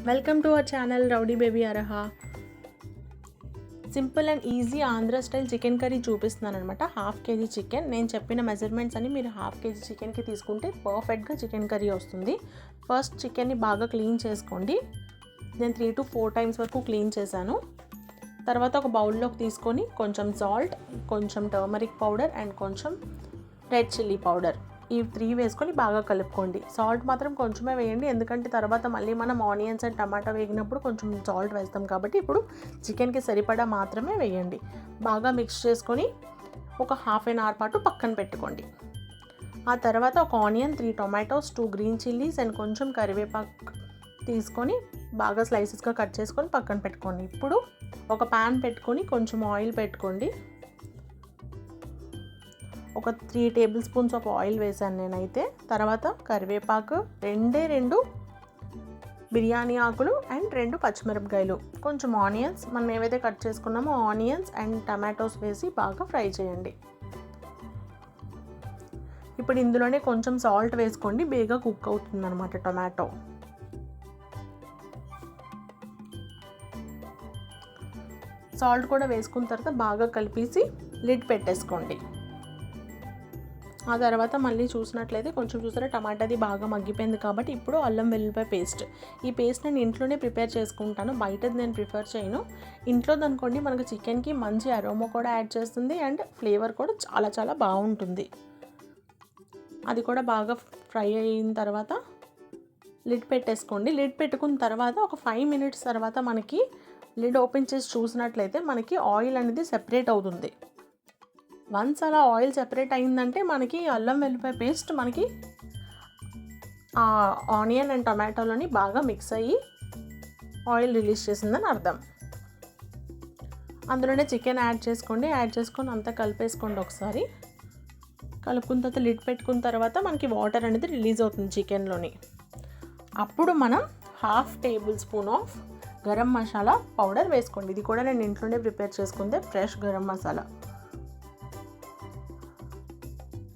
Welcome to our channel rowdy baby Araha. Simple and easy Andhra style chicken curry చూపిస్తున్నాను అనమాట. Half KG chicken. నేను చెప్పిన measurements అని మీరు హాఫ్ కేజీ చికెన్కి తీసుకుంటే పర్ఫెక్ట్గా చికెన్ కర్రీ వస్తుంది. ఫస్ట్ చికెన్ని బాగా క్లీన్ చేసుకోండి. నేను 3 to 4 టైమ్స్ వరకు క్లీన్ చేశాను. తర్వాత ఒక బౌల్లోకి తీసుకొని కొంచెం సాల్ట్, కొంచెం టర్మరిక్ పౌడర్ అండ్ కొంచెం రెడ్ చిల్లీ పౌడర్, ఈ 3 వేసుకొని బాగా కలుపుకోండి. సాల్ట్ మాత్రం కొంచెమే వేయండి, ఎందుకంటే తర్వాత మళ్ళీ మనం ఆనియన్స్ అండ్ టమాటా వేగినప్పుడు కొంచెం సాల్ట్ వేస్తాం కాబట్టి ఇప్పుడు చికెన్కి సరిపడా మాత్రమే వేయండి. బాగా మిక్స్ చేసుకొని ఒక హాఫ్ అన్ అవర్ పాటు పక్కన పెట్టుకోండి. ఆ తర్వాత ఒక onion, 3 tomatoes, 2 green chillies and కొంచెం కరివేపాకు తీసుకొని బాగా స్లైసెస్గా కట్ చేసుకొని పక్కన పెట్టుకోండి. ఇప్పుడు ఒక ప్యాన్ పెట్టుకొని కొంచెం ఆయిల్ పెట్టుకోండి. ఒక 3 టేబుల్ స్పూన్స్ ఆఫ్ ఆయిల్ వేసాను నేనైతే. తర్వాత కరివేపాకు, 2 బిర్యానీ ఆకులు అండ్ 2 పచ్చిమిరపకాయలు, కొంచెం ఆనియన్స్, మనం ఏవైతే కట్ చేసుకున్నామో ఆనియన్స్ అండ్ టమాటోస్ వేసి బాగా ఫ్రై చేయండి. ఇప్పుడు ఇందులోనే కొంచెం సాల్ట్ వేసుకోండి, బేగా కుక్ అవుతుంది అన్నమాట టొమాటో. సాల్ట్ కూడా వేసుకున్న తర్వాత బాగా కలిపేసి లిడ్ పెట్టేసుకోండి. ఆ తర్వాత మళ్ళీ చూసినట్లయితే కొంచెం చూసారా టమాటాది బాగా మగ్గిపోయింది కాబట్టి ఇప్పుడు అల్లం వెల్లుల్లిపాయ పేస్ట్. ఈ పేస్ట్ నేను ఇంట్లోనే ప్రిపేర్ చేసుకుంటాను, బయటది నేను ప్రిఫర్ చేయను. ఇంట్లోది అనుకోండి మనకు చికెన్కి మంచి అరోమా కూడా యాడ్ చేస్తుంది అండ్ ఫ్లేవర్ కూడా చాలా చాలా బాగుంటుంది. అది కూడా బాగా ఫ్రై అయిన తర్వాత లిడ్ పెట్టేసుకోండి. లిడ్ పెట్టుకున్న తర్వాత ఒక 5 minutes తర్వాత మనకి లిడ్ ఓపెన్ చేసి చూసినట్లయితే మనకి ఆయిల్ అనేది సెపరేట్ అవుతుంది. వన్స్ అలా ఆయిల్ సెపరేట్ అయిందంటే మనకి అల్లం వెల్లుల్లిపాయ పేస్ట్ మనకి ఆనియన్ అండ్ టమాటోలోని బాగా మిక్స్ అయ్యి ఆయిల్ రిలీజ్ చేసిందని అర్థం. అందులోనే చికెన్ యాడ్ చేసుకోండి. యాడ్ చేసుకొని అంతా కలిపేసుకోండి ఒకసారి. కలుపుకున్న తర్వాత లిడ్ పెట్టుకున్న తర్వాత మనకి వాటర్ అనేది రిలీజ్ అవుతుంది చికెన్లోని. అప్పుడు మనం 1/2 table spoon of garam masala powder వేసుకోండి. ఇది కూడా నేను ఇంట్లోనే ప్రిపేర్ చేసుకుందే ఫ్రెష్ గరం మసాలా.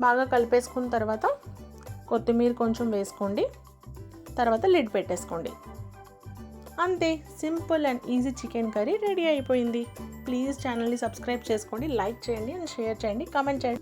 బాగా కలిపేసుకున్న తర్వాత కొత్తిమీర కొంచెం వేసుకోండి. తర్వాత లిడ్ పెట్టేసుకోండి. అంతే, simple and easy chicken curry ready అయిపోయింది. ప్లీజ్ ఛానల్ని సబ్స్క్రైబ్ చేసుకోండి, లైక్ చేయండి అండ్ షేర్ చేయండి, కామెంట్ చేయండి.